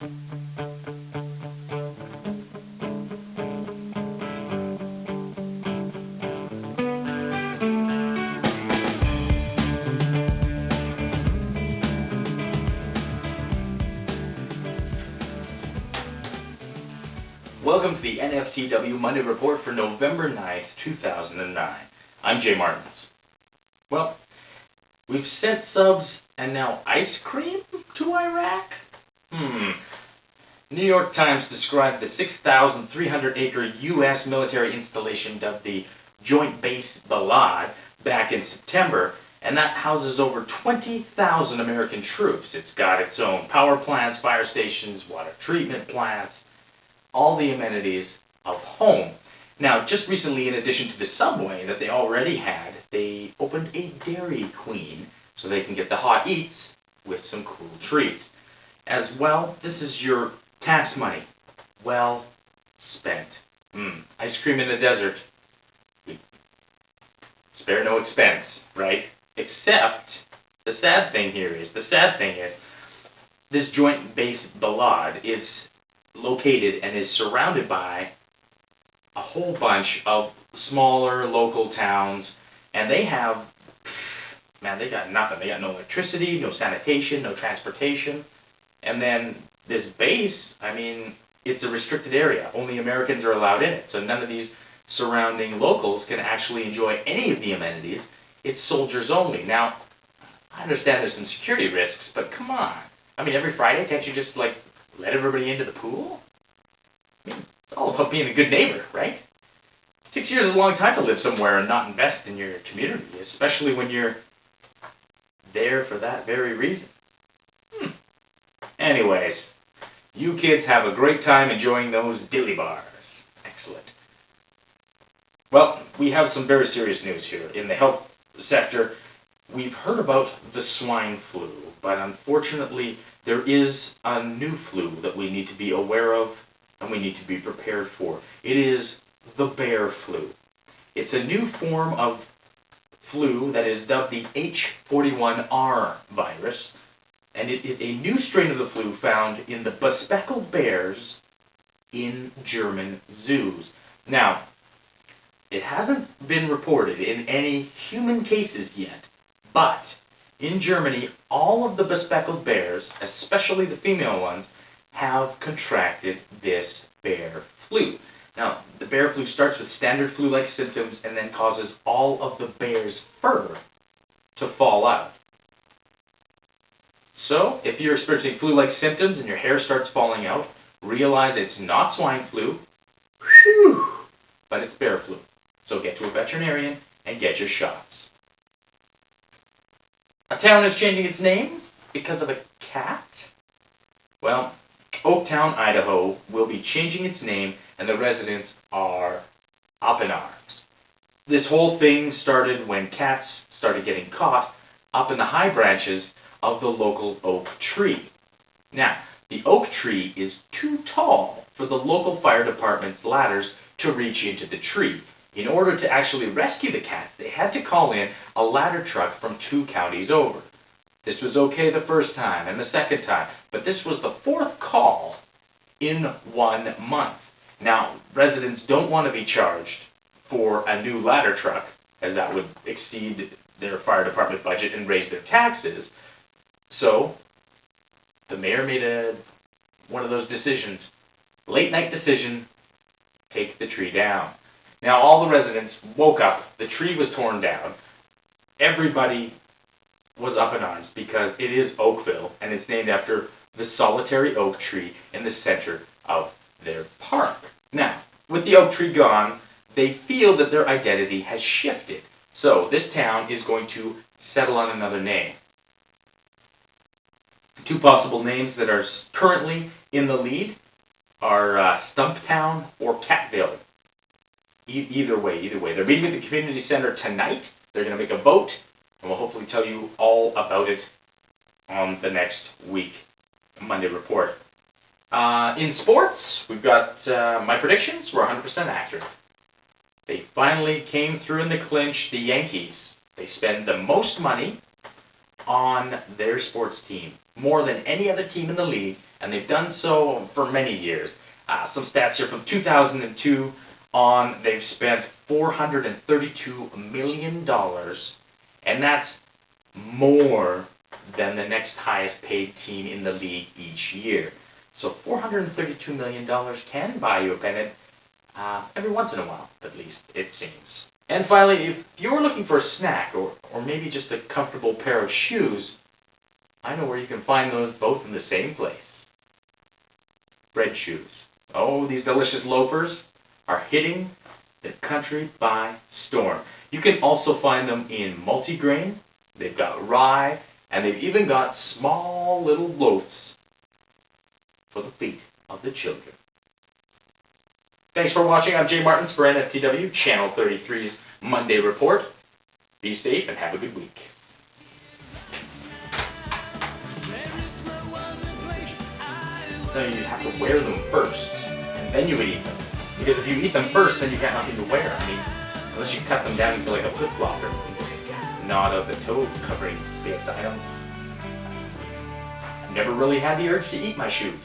Welcome to the NFTW Monday Report for November 9th, 2009. I'm Jay Martens. Well, we've sent subs and now ice cream to Iraq? New York Times described the 6,300-acre U.S. military installation dubbed the Joint Base Balad back in September, and that houses over 20,000 American troops. It's got its own power plants, fire stations, water treatment plants, all the amenities of home. Now, just recently, in addition to the subway that they already had, they opened a Dairy Queen so they can get the hot eats with some cool treats. As well, this is your tax money well spent. Ice cream in the desert. Spare no expense, right? Except, the sad thing is, this Joint Base Balad is located and is surrounded by a whole bunch of smaller local towns, and they have, they got nothing. They got no electricity, no sanitation, no transportation, and then this base, it's a restricted area. Only Americans are allowed in it, so none of these surrounding locals can actually enjoy any of the amenities. It's soldiers only. Now, I understand there's some security risks, but come on. Every Friday, can't you just, let everybody into the pool? It's all about being a good neighbor, right? 6 years is a long time to live somewhere and not invest in your community, especially when you're there for that very reason. Anyways, you kids have a great time enjoying those dilly bars. Excellent. Well, we have some very serious news here. In the health sector, we've heard about the swine flu, but unfortunately, there is a new flu that we need to be aware of and we need to be prepared for. It is the bear flu. It's a new form of flu that is dubbed the H41R virus, and it is a new strain of the flu found in the bespectacled bears in German zoos. Now, it hasn't been reported in any human cases yet, but in Germany, all of the bespectacled bears, especially the female ones, have contracted this bear flu. Now, the bear flu starts with standard flu-like symptoms and then causes all of the bear's fur to fall out. So, if you're experiencing flu-like symptoms and your hair starts falling out, realize it's not swine flu, but it's bear flu. So get to a veterinarian and get your shots. A town is changing its name because of a cat? Well, Oaktown, Idaho will be changing its name, and the residents are up in arms. This whole thing started when cats started getting caught up in the high branches of the local oak tree. Now, the oak tree is too tall for the local fire department's ladders to reach into the tree. In order to actually rescue the cats, they had to call in a ladder truck from 2 counties over. This was okay the first time and the second time, but this was the 4th call in 1 month. Now, residents don't want to be charged for a new ladder truck, as that would exceed their fire department budget and raise their taxes. So, the mayor made one of those decisions, late night decision, take the tree down. Now, all the residents woke up, the tree was torn down, everybody was up in arms because it is Oakville, and it's named after the solitary oak tree in the center of their park. Now, with the oak tree gone, they feel that their identity has shifted. So, this town is going to settle on another name. 2 possible names that are currently in the lead are Stumptown or Catville. Either way. They're meeting at the community center tonight. They're going to make a vote, and we'll hopefully tell you all about it on the next week Monday Report. In sports, we've got my predictions were 100% accurate. They finally came through in the clinch, the Yankees. They spend the most money on their sports team more than any other team in the league, and they've done so for many years. Some stats here from 2002 on, they've spent $432 million, and that's more than the next highest paid team in the league each year. So $432 million can buy you a pennant every once in a while, at least, it seems. And finally, if you're looking for a snack or maybe just a comfortable pair of shoes, I know where you can find those both in the same place. Bread shoes. Oh, these delicious loafers are hitting the country by storm. You can also find them in multigrain, they've got rye, and they've even got small little loaves for the feet of the children. Thanks for watching. I'm Jay Martens for NFTW, Channel 33's Monday Report. Be safe and have a good week. So you have to wear them first, and then you would eat them. Because if you eat them first, then you got nothing to wear. I mean, unless you cut them down into like a flip-flop or not of the toe covering based item. I've never really had the urge to eat my shoes.